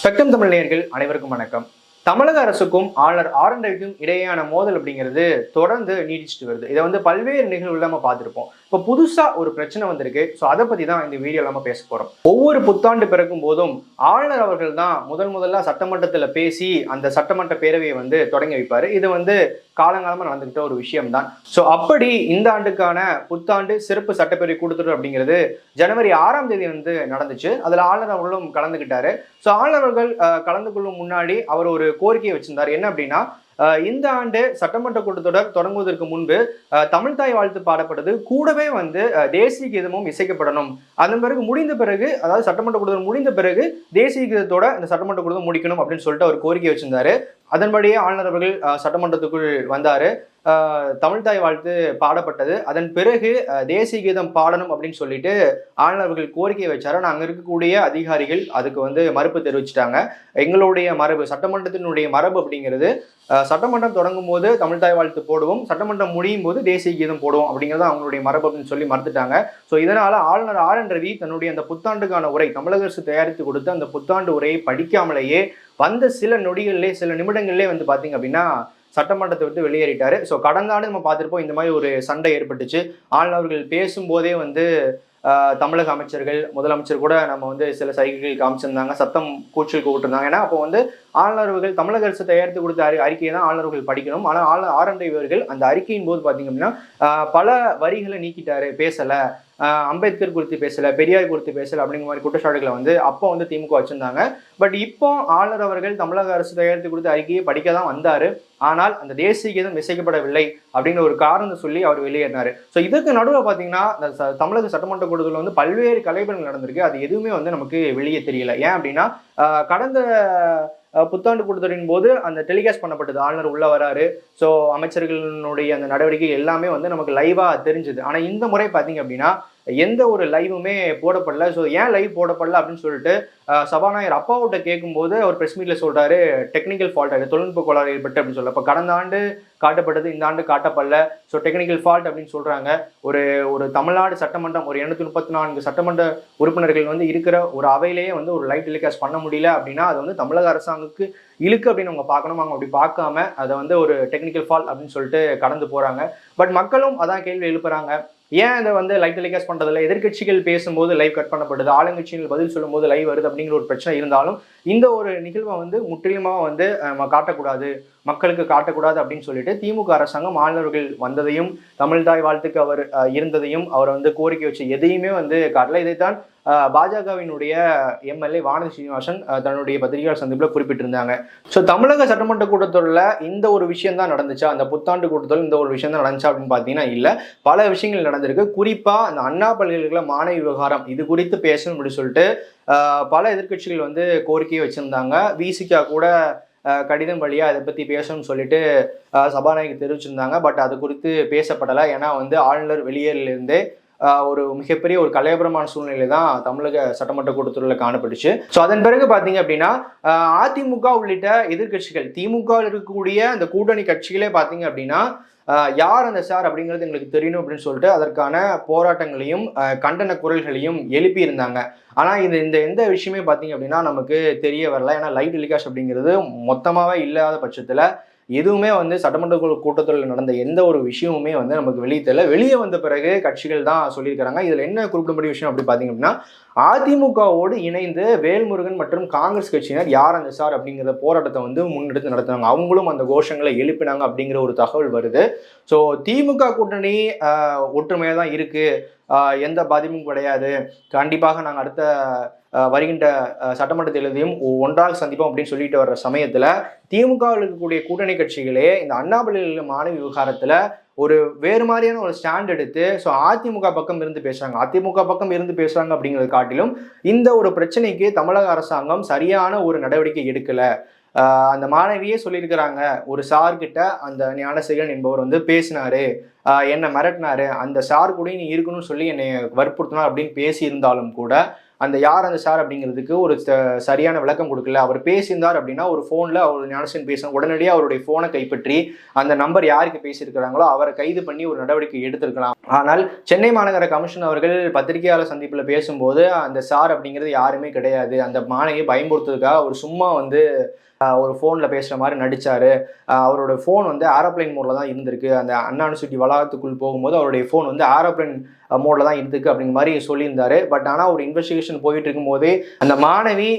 Spectrum Tamil நேயர்கள் அனைவருக்கும் வணக்கம். தமிழக அரசுக்கும் ஆளுநர் ஆர் என் ரவிக்கும் இடையேயான மோதல் அப்படிங்கிறது தொடர்ந்து நீடிச்சுட்டு வருது. இதை பல்வேறு நிகழ்வுகள் நம்ம பார்த்துருப்போம். இப்போ புதுசா ஒரு பிரச்சனை வந்திருக்கு. ஸோ அதை பத்தி தான் இந்த வீடியோ நம்ம பேச போறோம். ஒவ்வொரு புத்தாண்டு பிறக்கும் போதும் ஆளுநர் அவர்கள் தான் முதல்ல சட்டமன்றத்தில் பேசி அந்த சட்டமன்ற பேரவையை தொடங்கி வைப்பாரு. இது காலங்காலமா நடந்துகிட்ட ஒரு விஷயம் தான். ஸோ அப்படி இந்த ஆண்டுக்கான புத்தாண்டு சிறப்பு சட்டப்பேரவை கூட்டத்தொடர் அப்படிங்கிறது ஜனவரி 6ஆம் தேதி நடந்துச்சு. அதுல ஆளுநர் அவர்களும் கலந்துகிட்டாரு. ஸோ ஆளுநர் அவர்கள் கலந்து கொள்ளும் முன்னாடி அவர் ஒரு கோரிக்கையை வச்சிருந்தார். என்ன அப்படின்னா, இந்த ஆண்டு சட்டமன்ற கூட்டத்தொடர் தொடங்குவதற்கு முன்பு தமிழ் தாய் வாழ்த்து பாடப்பட்டது கூடவே தேசிய கீதமும் இசைக்கப்படணும். அதன் பிறகு முடிந்த பிறகு, அதாவது சட்டமன்ற கூட்டத்தொடர் முடிந்த பிறகு தேசிய கீதத்தோட இந்த சட்டமன்ற கூட்டத்தொடர் முடிக்கணும் அப்படின்னு சொல்லிட்டு அவர் கோரிக்கை வச்சிருந்தாரு. அதன்படியே ஆளுநர் அவர்கள் சட்டமன்றத்துக்குள் வந்தாரு. தமிழ் தாய் வாழ்த்து பாடப்பட்டது. அதன் பிறகு தேசிய கீதம் பாடணும் அப்படின்னு சொல்லிட்டு ஆளுநர் அவர்கள் கோரிக்கையை வச்சாரு. அங்க இருக்கக்கூடிய அதிகாரிகள் அதுக்கு மறுப்பு தெரிவிச்சிட்டாங்க. எங்களுடைய மரபு, சட்டமன்றத்தினுடைய மரபு அப்படிங்கிறது சட்டமன்றம் தொடங்கும் போது தமிழ் தாய் வாழ்த்து போடுவோம், சட்டமன்றம் முடியும் போது தேசிய கீதம் போடுவோம் அப்படிங்கிறது அவங்களுடைய மரபு அப்படின்னு சொல்லி மறுத்துட்டாங்க. ஸோ இதனால ஆளுநர் ஆர் என் ரவி தன்னுடைய அந்த புத்தாண்டுக்கான உரை, தமிழக அரசு தயாரித்து கொடுத்த அந்த புத்தாண்டு உரையை படிக்காமலேயே சில நொடிகளிலே, சில நிமிடங்களிலே பாத்தீங்க அப்படின்னா சட்டமன்றத்தை விட்டு வெளியேறிட்டாரு. ஸோ கடந்த ஆண்டு நம்ம பார்த்திருப்போம், இந்த மாதிரி ஒரு சண்டை ஏற்பட்டுச்சு. ஆளுநர்கள் பேசும்போதே தமிழக அமைச்சர்கள், முதலமைச்சர் கூட நம்ம சில சைகைகள் காமிச்சிருந்தாங்க, சத்தம் கூச்சல் கூப்பிட்டுருந்தாங்க. ஏன்னா அப்போ ஆளுநர்கள் தமிழக அரசு தயாரித்து கொடுத்த அறிக்கையை தான் ஆளுநர்கள் படிக்கணும். ஆனால் ஆளுநர் ஆர் என் ரவி அவர்கள் அந்த அறிக்கையின் போது பார்த்தீங்க அப்படின்னா பல வரிகளை நீக்கிட்டாரு, பேசல, அம்பேத்கர் குறித்து பேசல, பெரியார் குறித்து பேசல அப்படிங்கிற மாதிரி குற்றச்சாட்டுகளை அப்போ திமுக வச்சிருந்தாங்க. பட் இப்போ ஆளுநர் அவர்கள் தமிழக அரசு தயாரித்து கொடுத்த அறிக்கையை படிக்க தான் வந்தாரு. ஆனால் அந்த தேசிய கீதம் இசைக்கப்படவில்லை அப்படிங்கிற ஒரு காரணம் சொல்லி அவர் வெளியேறினாரு. ஸோ இதுக்கு நடுவில் பார்த்தீங்கன்னா தமிழக சட்டமன்ற கூட்டத்தில் பல்வேறு கலைபலங்கள் நடந்திருக்கு. அது எதுவுமே நமக்கு வெளியே தெரியல. ஏன் அப்படின்னா கடந்த புத்தாண்டு கூட்டத்தொடரின் போது அந்த டெலிகாஸ்ட் பண்ணப்பட்டது, ஆளுநர் உள்ள வராரு, ஸோ அமைச்சர்களுடைய அந்த நடவடிக்கை எல்லாமே நமக்கு லைவா தெரிஞ்சுது. ஆனால் இந்த முறை பார்த்தீங்க அப்படின்னா எந்த ஒரு லைவுமே போடப்படல. ஸோ ஏன் லைவ் போடப்படல அப்படின்னு சொல்லிட்டு சபாநாயகர் அப்பாவோட கேட்கும்போது அவர் பிரஸ் மீட்ல சொல்றாரு, டெக்னிக்கல் ஃபால்ட் ஆகுது, தொழில்நுட்ப கோளாறு ஏற்பட்டு அப்படின்னு சொல்ல. இப்போ கடந்த ஆண்டு காட்டப்பட்டது, இந்த ஆண்டு காட்டப்படல, ஸோ டெக்னிக்கல் ஃபால்ட் அப்படின்னு சொல்றாங்க. ஒரு தமிழ்நாடு சட்டமன்றம், ஒரு 234 சட்டமன்ற உறுப்பினர்கள் இருக்கிற ஒரு அவையிலேயே ஒரு லைவ் டெலிகாஸ்ட் பண்ண முடியல அப்படின்னா அது தமிழக அரசாங்கத்துக்கு இழுக்கு அப்படின்னு அவங்க பார்க்கணும். அவங்க அப்படி பார்க்காம அதை ஒரு டெக்னிக்கல் ஃபால்ட் அப்படின்னு சொல்லிட்டு கடந்து போறாங்க. பட் மக்களும் அதான் கேள்வி எழுப்புறாங்க, ஏன் இதை லைவ் டெலிகாஸ்ட் பண்றதில்ல? எதிர்கட்சிகள் பேசும்போது லைவ் கட் பண்ணப்படுது, ஆளுங்கட்சிகள் பதில் சொல்லும் போது லைவ் வருது அப்படிங்கிற ஒரு பிரச்சனை இருந்தாலும் இந்த ஒரு நிகழ்வை முற்றிலுமாக நம்ம காட்டக்கூடாது, மக்களுக்கு காட்டக்கூடாது அப்படின்னு சொல்லிட்டு திமுக அரசாங்கம் ஆளுநர்கள் வந்ததையும் தமிழ் தாய் வாழ்த்துக்கு அவர் இருந்ததையும் அவர் கோரிக்கை வச்சு எதையுமே காட்டல. இதைத்தான் பாஜகவினுடைய எம்எல்ஏ வானதி சீனிவாசன் தன்னுடைய பத்திரிகையாளர் சந்திப்பில் குறிப்பிட்டிருந்தாங்க. ஸோ தமிழக சட்டமன்ற கூட்டத்தொடரில் இந்த ஒரு விஷயம் தான் நடந்துச்சா, அந்த புத்தாண்டு கூட்டத்தொடர் இந்த ஒரு விஷயம் தான் நடந்துச்சா அப்படின்னு பார்த்தீங்கன்னா இல்லை, பல விஷயங்கள் நடந்திருக்கு. குறிப்பாக அந்த அண்ணா பல்கலைக்கழக மாணவி விவகாரம், இது குறித்து பேசணும் அப்படின்னு சொல்லிட்டு பல எதிர்கட்சிகள் கோரிக்கையை வச்சிருந்தாங்க. விசிகா கூட கடிதம் வழியா அதை பத்தி பேசணும்னு சொல்லிட்டு சபாநாயகர் தெரிவிச்சிருந்தாங்க. பட் அது குறித்து பேசப்படலை. ஏன்னா ஆளுநர் வெளியேறிலிருந்தே ஒரு மிகப்பெரிய ஒரு கலையபரமான சூழ்நிலை தான் தமிழக சட்டமன்ற கூட்டத்தொடரில் காணப்பட்டுச்சு. ஸோ அதன் பிறகு பார்த்தீங்க அப்படின்னா அதிமுக உள்ளிட்ட எதிர்கட்சிகள், திமுக இருக்கக்கூடிய அந்த கூட்டணி கட்சிகளே பார்த்தீங்க அப்படின்னா யார் அந்த சார் அப்படிங்கிறது எங்களுக்கு தெரியணும் அப்படின்னு சொல்லிட்டு அதற்கான போராட்டங்களையும் கண்டன குரல்களையும் எழுப்பி இருந்தாங்க. ஆனால் இந்த எந்த விஷயமே பார்த்தீங்க அப்படின்னா நமக்கு தெரிய வரல. ஏன்னா லைவ் டெலிகாஸ்ட் அப்படிங்கிறது மொத்தமாகவே இல்லாத பட்சத்தில் எதுவுமே சட்டமன்ற கூட்டத்தொடரில் நடந்த எந்த ஒரு விஷயமுமே நமக்கு வெளியே தெரியல. வெளியே வந்த பிறகு கட்சிகள் தான் சொல்லியிருக்கிறாங்க. இதில் என்ன குறிப்பிடக்கூடிய விஷயம் அப்படி பார்த்தீங்க அப்படின்னா அதிமுகவோடு இணைந்து வேல்முருகன் மற்றும் காங்கிரஸ் கட்சியினர் யார் அந்த சார் அப்படிங்கிற போராட்டத்தை முன்னெடுத்து நடத்தினாங்க. அவங்களும் அந்த கோஷங்களை எழுப்பினாங்க அப்படிங்கிற ஒரு தகவல் வருது. ஸோ திமுக கூட்டணி ஒற்றுமையாக தான் இருக்கு, எந்த பாதிப்பும் கிடையாது, கண்டிப்பாக நாங்கள் அடுத்த வருகின்ற சட்டமன்ற தேர்தலையும் ஒன்றாக சந்திப்போம் அப்படின்னு சொல்லிட்டு வர்ற சமயத்துல திமுகவில் இருக்கக்கூடிய கூட்டணி கட்சிகளே இந்த அண்ணா பல்கலைக்கழக மாணவி விவகாரத்துல ஒரு வேறு மாதிரியான ஒரு ஸ்டாண்ட் எடுத்து ஸோ அதிமுக பக்கம் இருந்து பேசுறாங்க. அதிமுக பக்கம் இருந்து பேசுறாங்க அப்படிங்கிறத காட்டிலும் இந்த ஒரு பிரச்சனைக்கு தமிழக அரசாங்கம் சரியான ஒரு நடவடிக்கை எடுக்கல. அந்த மாணவியே சொல்லியிருக்கிறாங்க, ஒரு சார் கிட்ட அந்த ஞானசேகரன் என்பவர் பேசினாரு, என்னை மிரட்டினாரு, அந்த சார் கூட நீ இருக்கணும்னு சொல்லி என்னை வற்புறுத்தினார் அப்படின்னு பேசி இருந்தாலும் கூட அந்த யார் அந்த சார் அப்படிங்கிறதுக்கு ஒரு சரியான விளக்கம் கொடுக்கல. அவர் பேசியிருந்தார் அப்படின்னா ஒரு ஃபோனில் அவர் ஞானசேகரன் பேசணும், உடனடியாக அவருடைய ஃபோனை கைப்பற்றி அந்த நம்பர் யாருக்கு பேசியிருக்கிறாங்களோ அவரை கைது பண்ணி ஒரு நடவடிக்கை எடுத்திருக்கலாம். ஆனால் சென்னை மாநகர கமிஷன் அவர்கள் பத்திரிகையாளர் சந்திப்பில் பேசும்போது அந்த சார் அப்படிங்கிறது யாருமே கிடையாது, அந்த மாணவியை பயன்படுத்துறதுக்காக அவர் சும்மா வந்து ஒரு ஃபோனில் பேசுகிற மாதிரி நடித்தார், அவரோட ஃபோன் வந்து ஏரோப்ளைன் மோடில் தான் இருந்திருக்கு, அந்த அண்ணா யூனிவர்சிட்டி வளாகத்துக்குள் போகும்போது அவருடைய ஃபோன் வந்து ஏரோப்ளைன் மோடில் தான் இருந்திருக்கு அப்படிங்கிற மாதிரி சொல்லியிருந்தாரு. பட் ஆனால் ஒரு இன்வெஸ்டிகேஷன் போயிட்டு இருக்கும்போதே அந்த மாணவி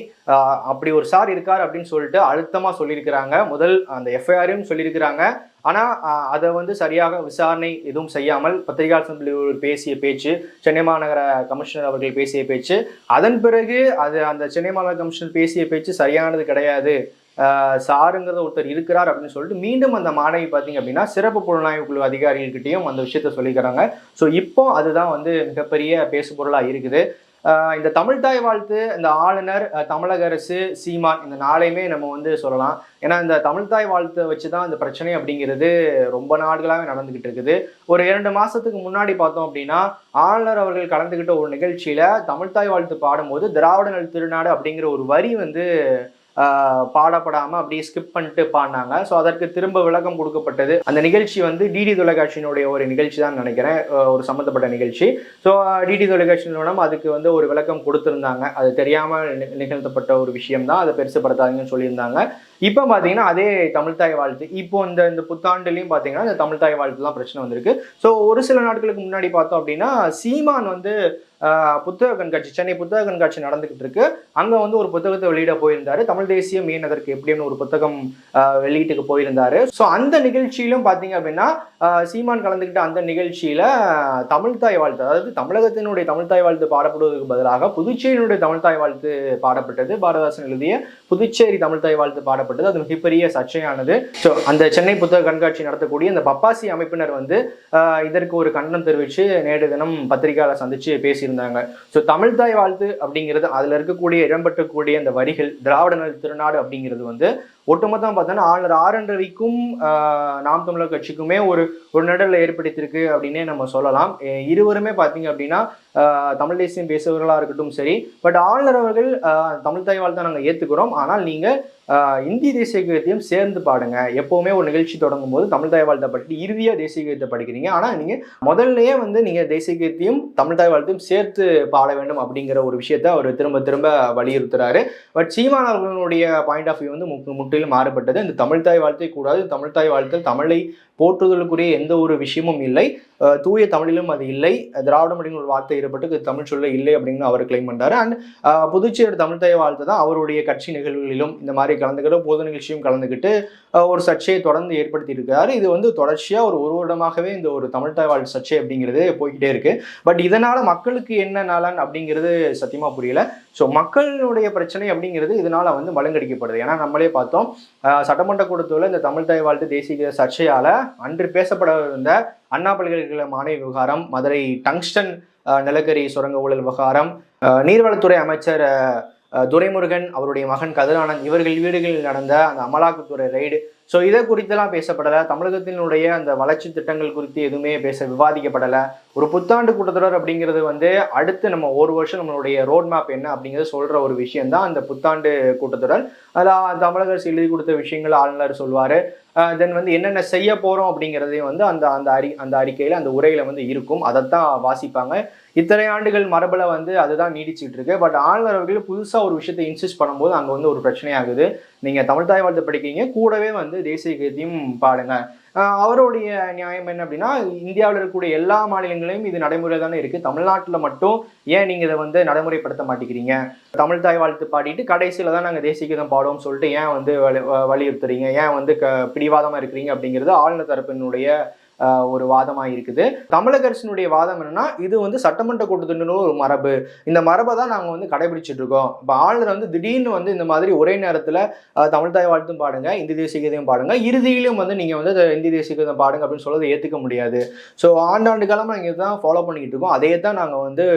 அப்படி ஒரு சார் இருக்கார் அப்படின்னு சொல்லிட்டு அழுத்தமாக சொல்லியிருக்கிறாங்க. முதல் அந்த எஃப்ஐஆரையும் சொல்லியிருக்கிறாங்க. ஆனால் அதை வந்து சரியாக விசாரணை எதுவும் செய்யாமல் பத்திரிகையாளர் சந்திப்பில் பேசிய பேச்சு, சென்னை மாநகர கமிஷனர் அவர்கள் பேசிய பேச்சு, அதன் பிறகு அந்த சென்னை மாநகர கமிஷனர் பேசிய பேச்சு சரியானது கிடையாது, சாருங்கிறத ஒருத்தர் இருக்கிறார் அப்படின்னு சொல்லிட்டு மீண்டும் அந்த மாணவி பார்த்தீங்க அப்படின்னா சிறப்பு புலனாய்வு குழு அதிகாரிகள்கிட்டையும் அந்த விஷயத்த சொல்லிக்கிறாங்க. ஸோ இப்போ அதுதான் வந்து மிகப்பெரிய பேசுபொருளாக இருக்குது. இந்த தமிழ்தாய் வாழ்த்து, இந்த ஆளுநர், தமிழக அரசு, சீமான், இந்த நாளையுமே நம்ம வந்து சொல்லலாம். ஏன்னா இந்த தமிழ்தாய் வாழ்த்தை வச்சு தான் இந்த பிரச்சனை அப்படிங்கிறது ரொம்ப நாட்களாகவே நடந்துகிட்டு இருக்குது. ஒரு 2 மாசத்துக்கு முன்னாடி பார்த்தோம் அப்படின்னா ஆளுநர் அவர்கள் கலந்துகிட்ட ஒரு நிகழ்ச்சியில தமிழ்தாய் வாழ்த்து பாடும்போது திராவிட நல் திருநாடு அப்படிங்கிற ஒரு வரி வந்து பாடப்படாம அப்படியே ஸ்கிப் பண்ணிட்டு பாடினாங்க. ஸோ அதற்கு திரும்ப விளக்கம் கொடுக்கப்பட்டது. அந்த நிகழ்ச்சி வந்து டிடி தொலைக்காட்சியினுடைய ஒரு நிகழ்ச்சி தான் நினைக்கிறேன், ஒரு சம்மந்தப்பட்ட நிகழ்ச்சி. ஸோ டிடி தொலைக்காட்சி நிறுவனம் அதுக்கு வந்து ஒரு விளக்கம் கொடுத்துருந்தாங்க. அது தெரியாமல் நிகழ்த்தப்பட்ட ஒரு விஷயம் தான், அதை பெருசுப்படுத்தாதீங்கன்னு சொல்லியிருந்தாங்க. இப்போ பார்த்தீங்கன்னா அதே தமிழ்தாய் வாழ்த்து இப்போ இந்த புத்தாண்டுலையும் பார்த்தீங்கன்னா இந்த தமிழ்தாய் வாழ்த்துலாம் பிரச்சனை வந்திருக்கு. ஸோ ஒரு சில நாட்களுக்கு முன்னாடி பார்த்தோம் அப்படின்னா சீமான் வந்து புத்தக கண்காட்சி, சென்னை புத்தக கண்காட்சி நடந்துகிட்டு இருக்கு, அங்கே வந்து ஒரு புத்தகத்தை வெளியிட போயிருந்தாரு. தமிழ் தேசியம் ஏன் அதற்கு எப்படின்னு ஒரு புத்தகம் வெளியீட்டுக்கு போயிருந்தாரு. ஸோ அந்த நிகழ்ச்சியிலும் பார்த்தீங்க அப்படின்னா சீமான் கலந்துக்கிட்ட அந்த நிகழ்ச்சியில தமிழ்தாய் வாழ்த்து, அதாவது தமிழகத்தினுடைய தமிழ்தாய் வாழ்த்து பாடப்படுவதற்கு பதிலாக புதுச்சேரியினுடைய தமிழ்தாய் வாழ்த்து பாடப்பட்டது. பாரதாசன் எழுதிய புதுச்சேரி தமிழ்தாய் வாழ்த்து பாடப்பட்டது. அது மிகப்பெரிய சர்ச்சையானது. ஸோ அந்த சென்னை புத்தக கண்காட்சி நடத்தக்கூடிய அந்த பப்பாசி அமைப்பினர் வந்து இதற்கு ஒரு கண்டனம் தெரிவித்து நேற்று தினம் பத்திரிகையாளர் சந்திச்சு பேசியிருந்தாங்க. ஸோ தமிழ்தாய் வாழ்த்து அப்படிங்கிறது அதில் இருக்கக்கூடிய இடம்பெற்றக்கூடிய அந்த வரிகள் திராவிட நல் திருநாடு அப்படிங்கிறது வந்து ஒட்டுமொத்தம் பார்த்தோன்னா ஆளுநர் ஆர்.என். ரவிக்கும் நாம் தமிழர் கட்சிக்குமே ஒரு நடுவில் ஏற்படுத்தியிருக்கு அப்படின்னே நம்ம சொல்லலாம். இருவருமே பார்த்தீங்க அப்படின்னா தமிழ் தேசியம் பேசுபவர்களாக இருக்கட்டும் சரி. பட் ஆளுநர் அவர்கள் தமிழ்தாய் வாழ்த்தை நாங்கள் ஏற்றுக்கிறோம், ஆனால் நீங்கள் இந்திய தேசிய கீதத்தையும் சேர்ந்து பாடுங்க. எப்போவுமே ஒரு நிகழ்ச்சி தொடங்கும் போது தமிழ்தாய் வாழ்த்தை பற்றி இறுதியாக தேசிய கீதத்தை படிக்கிறீங்க, ஆனால் நீங்கள் முதல்லையே வந்து நீங்கள் தேசிய கீதத்தையும் தமிழ்தாய் வாழ்த்தையும் சேர்த்து பாட வேண்டும் அப்படிங்கிற ஒரு விஷயத்த அவர் திரும்ப திரும்ப வலியுறுத்துறாரு. பட் சீமான் அவர்களுடைய பாயிண்ட் ஆஃப் வியூ வந்து முற்றிலும் மாறுபட்டது. இந்த தமிழ்தாய் வாழ்த்தை கூடாது, தமிழ்தாய் வாழ்த்து தமிழை போற்றுதலுக்குரிய எந்த ஒரு விஷயமும் இல்லை, தூய தமிழிலும் அது இல்லை, திராவிடம் அப்படிங்கிற ஒரு வார்த்தை ஏற்பட்டு தமிழ் சொல்ல இல்லை அப்படின்னு அவர் கிளைம் பண்றாரு. அண்ட் புதுச்சேரி தமிழ்தாய் வாழ்த்து தான் அவருடைய கட்சி நிகழ்வுகளிலும் இந்த மாதிரி கலந்துக்கிட்டு பொது நிகழ்ச்சியும் கலந்துக்கிட்டு ஒரு சர்ச்சையை தொடர்ந்து ஏற்படுத்தி இருக்கிறாரு. இது வந்து தொடர்ச்சியா ஒரு வருடமாகவே இந்த ஒரு தமிழ்தாய் வாழ்த்து சர்ச்சை அப்படிங்கிறது போய்கிட்டே இருக்கு. பட் இதனால மக்களுக்கு என்ன நலன் அப்படிங்கிறது சத்தியமா புரியல. ஸோ மக்களுடைய பிரச்சனை அப்படிங்கிறது இதனால வந்து மழுங்கடிக்கப்படுது. ஏன்னா நம்மளே பார்த்தோம் சட்டமன்ற கூட்டத்தில் இந்த தமிழ்தாய் வாழ்த்து தேசிய சர்ச்சையால அன்று பேசப்பட இருந்த அண்ணா பல்கலைக்கழக மாணவி விவகாரம், மதுரை டங்ஸ்டன் நிலக்கரி சுரங்க ஊழல் விவகாரம், நீர்வளத்துறை அமைச்சர் துரைமுருகன் அவருடைய மகன் கதிரானந்த் இவர்கள் வீடுகளில் நடந்த அந்த அமலாக்கத்துறை ரெய்டு, ஸோ இதை குறித்தெல்லாம் பேசப்படலை. தமிழகத்தினுடைய அந்த வளர்ச்சி திட்டங்கள் குறித்து எதுவுமே விவாதிக்கப்படலை. ஒரு புத்தாண்டு கூட்டத்தொடர் அப்படிங்கிறது வந்து அடுத்து நம்ம ஒரு வருஷம் நம்மளுடைய ரோட் மேப் என்ன அப்படிங்கிறது சொல்கிற ஒரு விஷயம் தான் அந்த புத்தாண்டு கூட்டத்தொடர். அதில் தமிழக அரசு எழுதி கொடுத்த விஷயங்கள் ஆளுநர் சொல்வார். தென் வந்து என்னென்ன செய்ய போகிறோம் அப்படிங்கிறதையும் வந்து அந்த அறிக்கையில் அந்த உரையில் வந்து இருக்கும், அதைத்தான் வாசிப்பாங்க. இத்தனை ஆண்டுகள் மரபில் வந்து அதுதான் நீடிச்சுட்டு இருக்கு. பட் ஆளுநர் அவர்கள் புதுசாக ஒரு விஷயத்தை இன்சிஸ்ட் பண்ணும்போது அங்கே வந்து ஒரு பிரச்சனையாகுது. நீங்கள் தமிழ்தாய் வாழ்த்து படிக்கிறீங்க, கூடவே வந்து தேசிய கீதத்தையும் பாடுங்க. அவருடைய நியாயம் என்ன அப்படின்னா இந்தியாவில் இருக்கக்கூடிய எல்லா மாநிலங்களையும் இது நடைமுறை தானே இருக்குது, தமிழ்நாட்டில் மட்டும் ஏன் நீங்கள் இதை வந்து நடைமுறைப்படுத்த மாட்டேங்கிறீங்க? தமிழ்தாய் வாழ்த்து பாடிட்டு கடைசியில் தான் நாங்கள் தேசிய கீதம் பாடுவோம்னு சொல்லிட்டு ஏன் வந்து வலியுறுத்துறீங்க, ஏன் வந்து பிடிவாதமாக இருக்கிறீங்க அப்படிங்கிறது ஆளுநர் தரப்பினுடைய ஒரு வாதமாக இருக்குது. தமிழக அரசினுடைய வாதம் என்னன்னா இது வந்து சட்டமன்ற கூட்டத்தொடர் ஒரு மரபு, இந்த மரபை தான் நாங்கள் வந்து கடைபிடிச்சிட்டு இருக்கோம். இப்போ ஆளுநர் வந்து திடீர்னு வந்து இந்த மாதிரி ஒரே நேரத்தில் தமிழ்தாய் வாழ்த்தும் பாடுங்க, இந்திய தேசிய கீதம் பாடுங்க, இறுதியிலும் வந்து நீங்கள் வந்து இந்திய தேசிய கீதம் பாடுங்க அப்படின்னு சொல்றதை ஏற்றுக்க முடியாது. ஸோ ஆண்டாண்டு காலமாக நாங்கள் இதை தான் ஃபாலோ பண்ணிக்கிட்டு இருக்கோம், அதே தான் நாங்கள் வந்து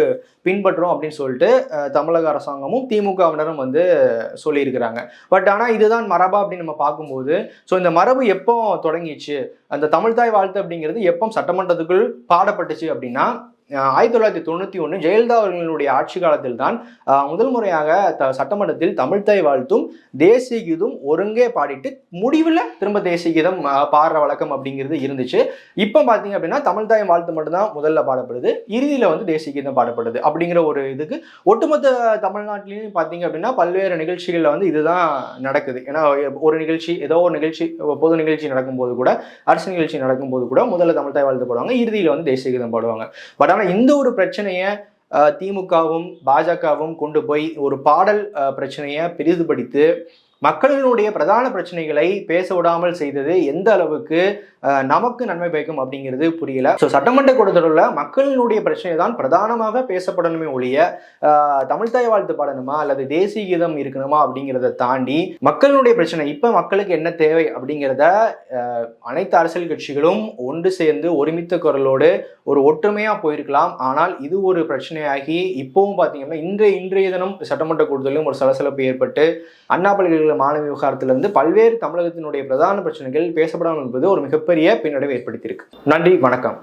பின்பற்றுறோம் அப்படின்னு சொல்லிட்டு தமிழக அரசாங்கமும் திமுகவினரும் வந்து சொல்லியிருக்கிறாங்க. பட் ஆனால் இதுதான் மரபா அப்படின்னு நம்ம பார்க்கும்போது ஸோ இந்த மரபு எப்போ தொடங்கிச்சு, அந்த தமிழ்தாய் வாழ்த்து அப்படிங்கிறது எப்போ சட்டமன்றத்துக்குள் பாடப்பட்டுச்சு அப்படின்னா 1991 ஜெயலலிதா அவர்களுடைய ஆட்சி காலத்தில் தான் முதல் முறையாக சட்டமன்றத்தில் தமிழ்த்தாய் வாழ்த்தும் தேசிய கீதம் ஒருங்கே பாடிட்டு முடிவில் திரும்ப தேசிய கீதம் பாடுற வழக்கம் அப்படிங்கிறது இருந்துச்சு. இப்போ பார்த்தீங்க அப்படின்னா தமிழ்த்தாய் வாழ்த்து மட்டும்தான் முதல்ல பாடப்படுது, இறுதியில் வந்து தேசிய கீதம் பாடப்படுது அப்படிங்கிற ஒரு இதுக்கு ஒட்டுமொத்த தமிழ்நாட்டிலையும் பார்த்தீங்க அப்படின்னா பல்வேறு நிகழ்ச்சிகளில் வந்து இதுதான் நடக்குது. ஏன்னா ஒரு நிகழ்ச்சி, ஏதோ ஒரு நிகழ்ச்சி, பொது நிகழ்ச்சி நடக்கும்போது கூட, அரசு நிகழ்ச்சி நடக்கும்போது கூட முதல்ல தமிழ்த்தாய் வாழ்த்து பாடுவாங்க, இறுதியில் வந்து தேசிய கீதம் பாடுவாங்க. பட் ஆனால் இந்த ஒரு பிரச்சனையை திமுகவும் பாஜகவும் கொண்டு போய் ஒரு பாடல் பிரச்சனையை பெரிதுபடுத்தி மக்களினுடைய பிரதான பிரச்சனைகளை பேச விடாமல் செய்தது எந்த அளவுக்கு நமக்கு நன்மை பயக்கும் அப்படிங்கிறது புரியல. ஸோ சட்டமன்ற கூட்டத்தொடரில் மக்களினுடைய பிரச்சனை தான் பிரதானமாக பேசப்படணுமே ஒழிய தமிழ்த்தாய் வாழ்த்து பாடணுமா அல்லது தேசிய கீதம் இருக்கணுமா அப்படிங்கிறத தாண்டி மக்களினுடைய பிரச்சனை இப்போ மக்களுக்கு என்ன தேவை அப்படிங்கிறத அனைத்து அரசியல் கட்சிகளும் ஒன்று சேர்ந்து ஒருமித்த குரலோடு ஒரு ஒற்றுமையாக போயிருக்கலாம். ஆனால் இது ஒரு பிரச்சனையாகி இப்போவும் பார்த்தீங்கன்னா இன்றைய தினம் சட்டமன்ற கூட்டத்திலும் ஒரு சலசலப்பு ஏற்பட்டு அண்ணா பல்கலைக்கழக மாணவி விவகாரத்திலிருந்து பல்வேறு தமிழகத்தினுடைய பிரதான பிரச்சனைகள் பேசப்படாமல் என்பது ஒரு மிகப்பெரிய பின்னடைவை ஏற்படுத்தியிருக்கு. நன்றி, வணக்கம்.